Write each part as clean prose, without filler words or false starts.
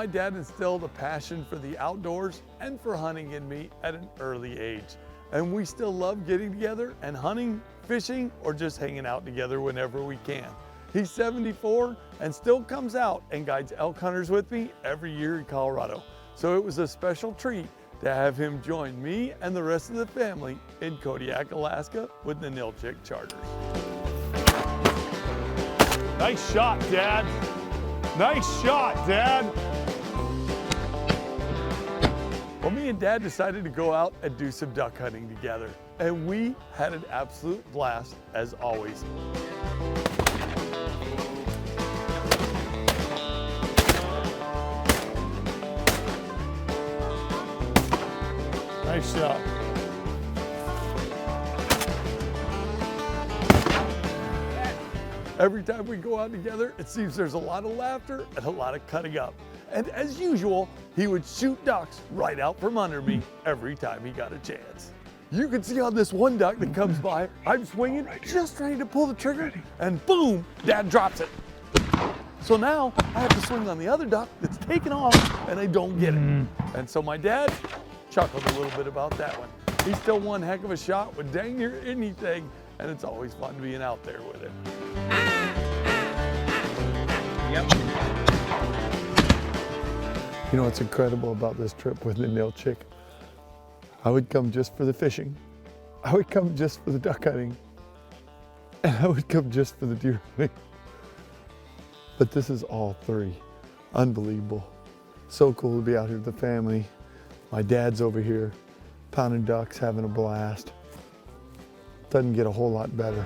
dad instilled a passion for the outdoors and for hunting in me at an early age. And we still love getting together and hunting, fishing, or just hanging out together whenever we can. He's 74 and still comes out and guides elk hunters with me every year in Colorado. So it was a special treat to have him join me and the rest of the family in Kodiak, Alaska with the Nilchik Chargers. Nice shot, Dad. Nice shot, Dad. Well, me and Dad decided to go out and do some duck hunting together, and we had an absolute blast as always. Nice shot. Every time we go out together, it seems there's a lot of laughter and a lot of cutting up. And as usual, he would shoot ducks right out from under me every time he got a chance. You can see on this one duck that comes by, I'm swinging, just ready to pull the trigger, and boom, Dad drops it. So now I have to swing on the other duck that's taken off and I don't get it. And so my dad chuckled a little bit about that one. He's still one heck of a shot with dang near anything, and it's always fun being out there with him. Yep. You know what's incredible about this trip with the Nilchik? I would come just for the fishing, I would come just for the duck hunting, and I would come just for the deer hunting. But this is all three. Unbelievable. So cool to be out here with the family. My dad's over here pounding ducks, having a blast. Doesn't get a whole lot better.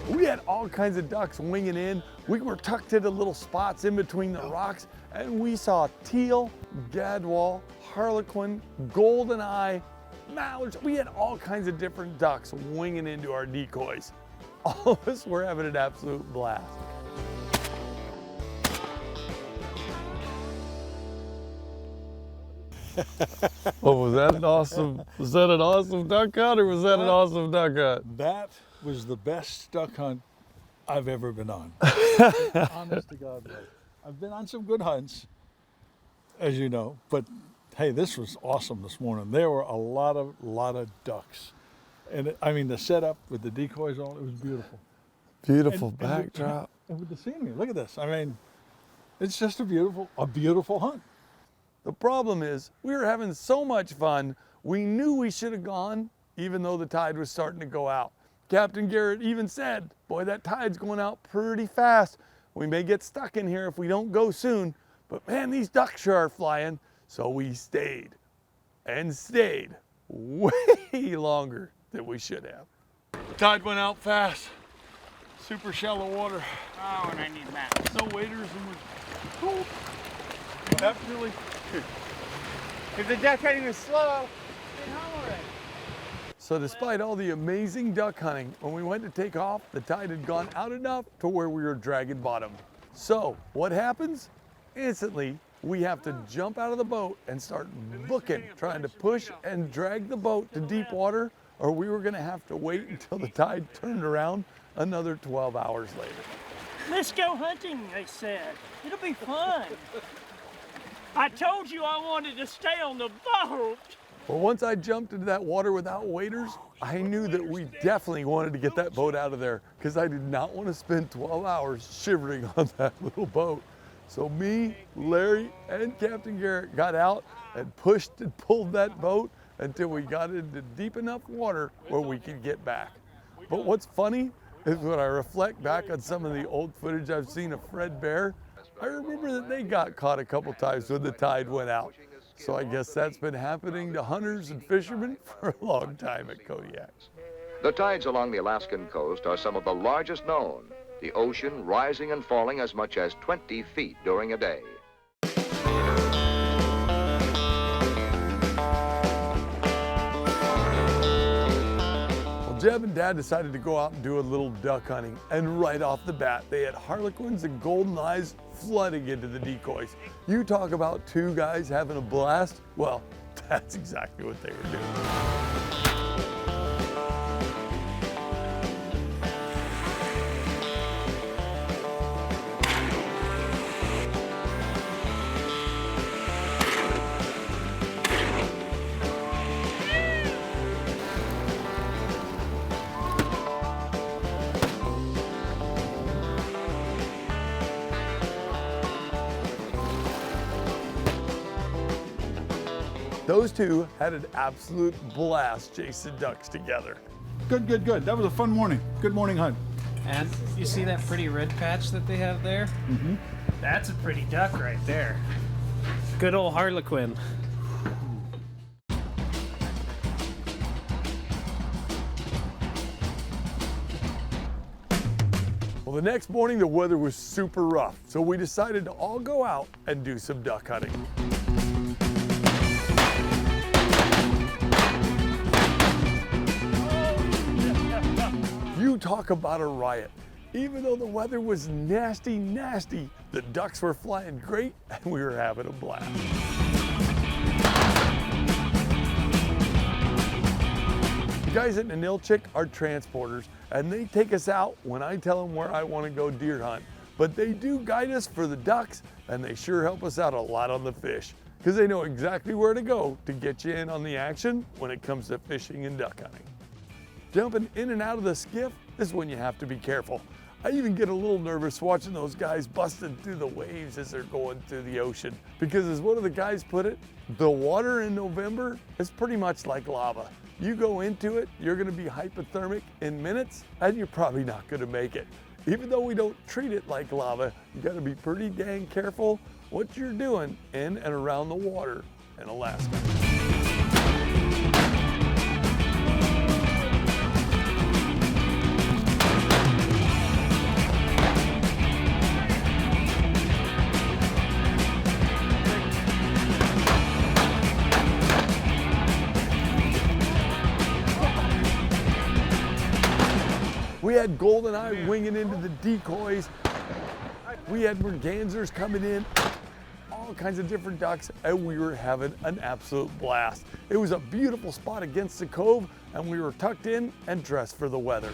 We had all kinds of ducks winging in. We were tucked into little spots in between the rocks, and we saw teal, gadwall, harlequin, goldeneye, mallards. We had all kinds of different ducks winging into our decoys. All of us were having an absolute blast. Oh, was that an awesome duck hunt, or was that an awesome duck hunt? That was the best duck hunt I've ever been on. Honest to God, right. I've been on some good hunts, as you know, but hey, this was awesome this morning. There were a lot of ducks. And I mean, the setup with the decoys on, it was beautiful. Beautiful backdrop. And with the scenery, look at this. I mean, it's just a beautiful hunt. The problem is, we were having so much fun, we knew we should have gone, even though the tide was starting to go out. Captain Garrett even said, boy, that tide's going out pretty fast. We may get stuck in here if we don't go soon, but man, these ducks sure are flying. So we stayed, and stayed way longer than we should have. The tide went out fast. Super shallow water. Oh, and I need that. No waders, and we're cool. Absolutely. If the duck hunting was slow, then holler at it. So despite all the amazing duck hunting, when we went to take off, the tide had gone out enough to where we were dragging bottom. So what happens? Instantly, we have to jump out of the boat and start booking, trying to push and drag the boat to deep water, or we were gonna have to wait until the tide turned around another 12 hours later. Let's go hunting, they said. It'll be fun. I told you I wanted to stay on the boat. Well, once I jumped into that water without waders, I knew that we definitely wanted to get that boat out of there, because I did not want to spend 12 hours shivering on that little boat. So me, Larry, and Captain Garrett got out and pushed and pulled that boat until we got into deep enough water where we could get back. But what's funny is when I reflect back on some of the old footage I've seen of Fred Bear, I remember that they got caught a couple times when the tide went out. So I guess that's been happening to hunters and fishermen for a long time at Kodiak. The tides along the Alaskan coast are some of the largest known, the ocean rising and falling as much as 20 feet during a day. Jeb and Dad decided to go out and do a little duck hunting, and right off the bat, they had harlequins and golden eyes flooding into the decoys. You talk about two guys having a blast, well, that's exactly what they were doing. Those two had an absolute blast chasing ducks together. Good, good, good. That was a fun morning. Good morning hunt. And you see that pretty red patch that they have there? Mm-hmm. That's a pretty duck right there. Good old harlequin. Well, the next morning the weather was super rough, so we decided to all go out and do some duck hunting. You talk about a riot. Even though the weather was nasty, nasty, the ducks were flying great and we were having a blast. The guys at Ninilchik are transporters and they take us out when I tell them where I want to go deer hunt. But they do guide us for the ducks and they sure help us out a lot on the fish because they know exactly where to go to get you in on the action when it comes to fishing and duck hunting. Jumping in and out of the skiff is when you have to be careful. I even get a little nervous watching those guys busting through the waves as they're going through the ocean. Because as one of the guys put it, the water in November is pretty much like lava. You go into it, you're gonna be hypothermic in minutes, and you're probably not gonna make it. Even though we don't treat it like lava, you gotta be pretty dang careful what you're doing in and around the water in Alaska. We had goldeneye winging into the decoys. We had mergansers coming in, all kinds of different ducks, and we were having an absolute blast. It was a beautiful spot against the cove, and we were tucked in and dressed for the weather.